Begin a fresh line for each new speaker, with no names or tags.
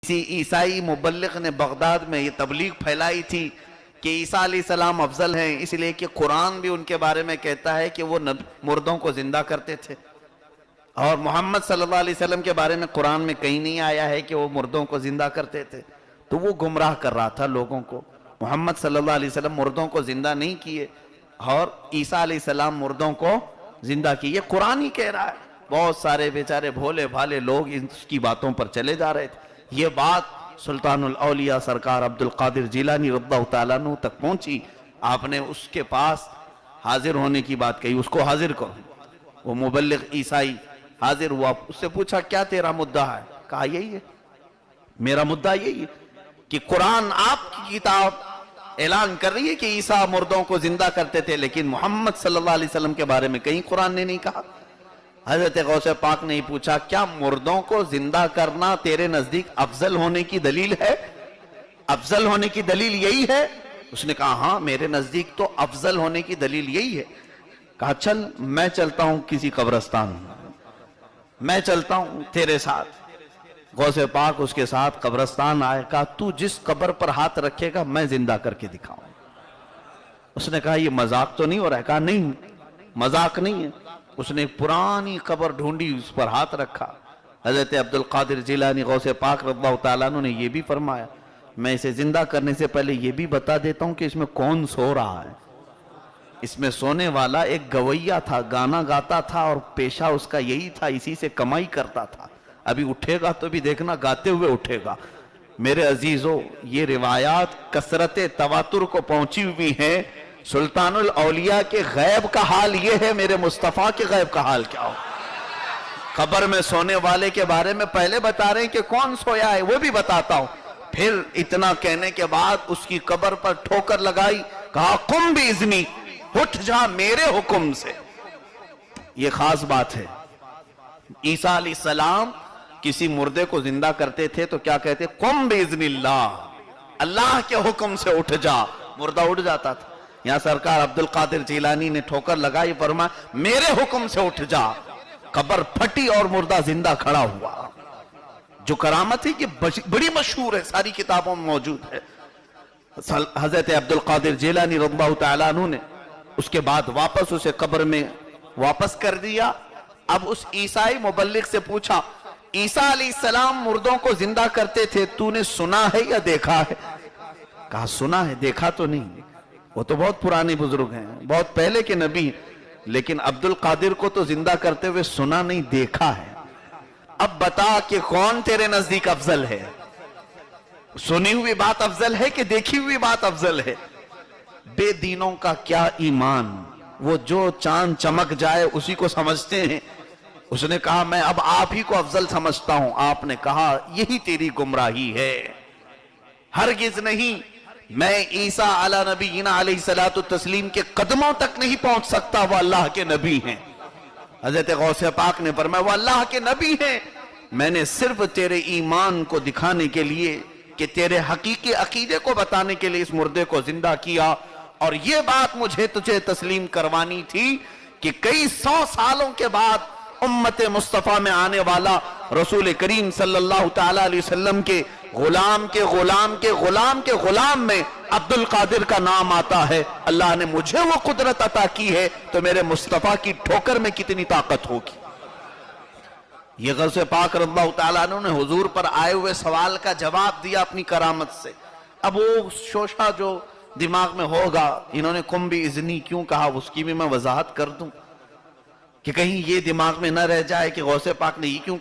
کسی عیسائی مبلغ نے بغداد میں یہ تبلیغ پھیلائی تھی کہ عیسیٰ علیہ السلام افضل ہیں، اس لیے کہ قرآن بھی ان کے بارے میں کہتا ہے کہ وہ مردوں کو زندہ کرتے تھے، اور محمد صلی اللہ علیہ وسلم کے بارے میں قرآن میں کہیں نہیں آیا ہے کہ وہ مردوں کو زندہ کرتے تھے۔ تو وہ گمراہ کر رہا تھا لوگوں کو۔ محمد صلی اللہ علیہ وسلم مردوں کو زندہ نہیں کیے اور عیسیٰ علیہ السلام مردوں کو زندہ کیے، یہ قرآن ہی کہہ رہا ہے۔ بہت سارے بیچارے بھولے بھالے لوگ اس کی باتوں پر چلے جا رہے تھے۔ یہ بات سلطان الاولیاء سرکار عبد القادر جیلانی رضی اللہ تعالیٰ عنہ تک پہنچی۔ آپ نے اس کے پاس حاضر ہونے کی بات کہی، اس کو حاضر کرو۔ وہ مبلغ عیسائی حاضر ہوا، اس سے پوچھا کیا تیرا مدعا ہے؟ کہا یہی ہے، میرا مدعا یہی ہے کہ قرآن آپ کی کتاب اعلان کر رہی ہے کہ عیسیٰ مردوں کو زندہ کرتے تھے، لیکن محمد صلی اللہ علیہ وسلم کے بارے میں کہیں قرآن نے نہیں کہا۔ حضرت غوث پاک نے پوچھا کیا مردوں کو زندہ کرنا تیرے نزدیک افضل ہونے کی دلیل ہے؟ افضل ہونے کی دلیل یہی ہے؟ اس نے کہا ہاں، میرے نزدیک تو افضل ہونے کی دلیل یہی ہے۔ کہا چل میں چلتا ہوں کسی قبرستان، میں چلتا ہوں تیرے ساتھ۔ غوث پاک اس کے ساتھ قبرستان آئے، کہا تو جس قبر پر ہاتھ رکھے گا میں زندہ کر کے دکھاؤں۔ اس نے کہا یہ مذاق تو نہیں ہو رہا ہے؟ کہا نہیں، مذاق نہیں ہے۔ اس نے پرانی قبر ڈھونڈی، اس پر ہاتھ رکھا۔ حضرت عبد القادر جیلانی غوث پاک رضی اللہ تعالیٰ عنہ نے یہ بھی فرمایا میں اسے زندہ کرنے سے پہلے یہ بھی بتا دیتا ہوں کہ اس میں کون سو رہا ہے۔ اس میں سونے والا ایک گویا تھا، گانا گاتا تھا اور پیشہ اس کا یہی تھا، اسی سے کمائی کرتا تھا۔ ابھی اٹھے گا تو بھی دیکھنا گاتے ہوئے اٹھے گا۔ میرے عزیزو، یہ روایات کثرت تواتر کو پہنچی ہوئی ہیں۔ سلطان الاولیاء کے غیب کا حال یہ ہے، میرے مصطفیٰ کے غیب کا حال کیا ہو؟ قبر میں سونے والے کے بارے میں پہلے بتا رہے ہیں کہ کون سویا ہے، وہ بھی بتاتا ہوں۔ پھر اتنا کہنے کے بعد اس کی قبر پر ٹھوکر لگائی، کہا قم باذنی، اٹھ جا میرے حکم سے۔ یہ خاص بات ہے۔ عیسیٰ علیہ السلام کسی مردے کو زندہ کرتے تھے تو کیا کہتے؟ قم باذن اللہ، اللہ کے حکم سے اٹھ جا، مردہ اٹھ جاتا تھا۔ یہاں سرکار عبد القادر جیلانی نے ٹھوکر لگائی، فرمایا میرے حکم سے اٹھ جا۔ قبر پھٹی اور مردہ زندہ کھڑا ہوا۔ جو کرامت ہے یہ بڑی مشہور ہے، ساری کتابوں میں موجود ہے۔ حضرت عبد القادر جیلانی رضی اللہ تعالیٰ عنہ نے اس کے بعد واپس اسے قبر میں واپس کر دیا۔ اب اس عیسائی مبلغ سے پوچھا عیسیٰ علیہ السلام مردوں کو زندہ کرتے تھے، تو نے سنا ہے یا دیکھا ہے؟ کہا سنا ہے، دیکھا تو نہیں۔ وہ تو بہت پرانے بزرگ ہیں، بہت پہلے کے نبی ہیں، لیکن عبد القادر کو تو زندہ کرتے ہوئے سنا نہیں، دیکھا ہے۔ اب بتا کہ کون تیرے نزدیک افضل ہے؟ سنی ہوئی بات افضل ہے کہ دیکھی ہوئی بات افضل ہے؟ بے دینوں کا کیا ایمان، وہ جو چاند چمک جائے اسی کو سمجھتے ہیں۔ اس نے کہا میں اب آپ ہی کو افضل سمجھتا ہوں۔ آپ نے کہا یہی تیری گمراہی ہے، ہرگز نہیں۔ میں عیسیٰ علی نبینا علیہ الصلوۃ والتسلیم کے قدموں تک نہیں پہنچ سکتا، وہ اللہ کے نبی ہیں۔ حضرت غوث پاک نے فرمایا وہ اللہ کے نبی ہیں، میں نے صرف تیرے ایمان کو دکھانے کے لیے کہ تیرے حقیقی عقیدے کو بتانے کے لیے اس مردے کو زندہ کیا، اور یہ بات مجھے تجھے تسلیم کروانی تھی کہ کئی 100 سالوں کے بعد امت مصطفیٰ میں آنے والا رسول کریم صلی اللہ تعالیٰ علیہ وسلم کے غلام کے غلام کے غلام کے غلام میں عبد القادر کا نام آتا ہے۔ اللہ نے مجھے وہ قدرت عطا کی ہے تو میرے مصطفیٰ کی ٹھوکر میں کتنی طاقت ہوگی۔ یہ غوث پاک رضی اللہ تعالیٰ عنہ نے حضور پر آئے ہوئے سوال کا جواب دیا اپنی کرامت سے۔ اب وہ شوشہ جو دماغ میں ہوگا، انہوں نے قم باذنی کیوں کہا، اس کی بھی میں وضاحت کر دوں کہ کہیں یہ دماغ میں نہ رہ جائے کہ غوث پاک نے یہ کیوں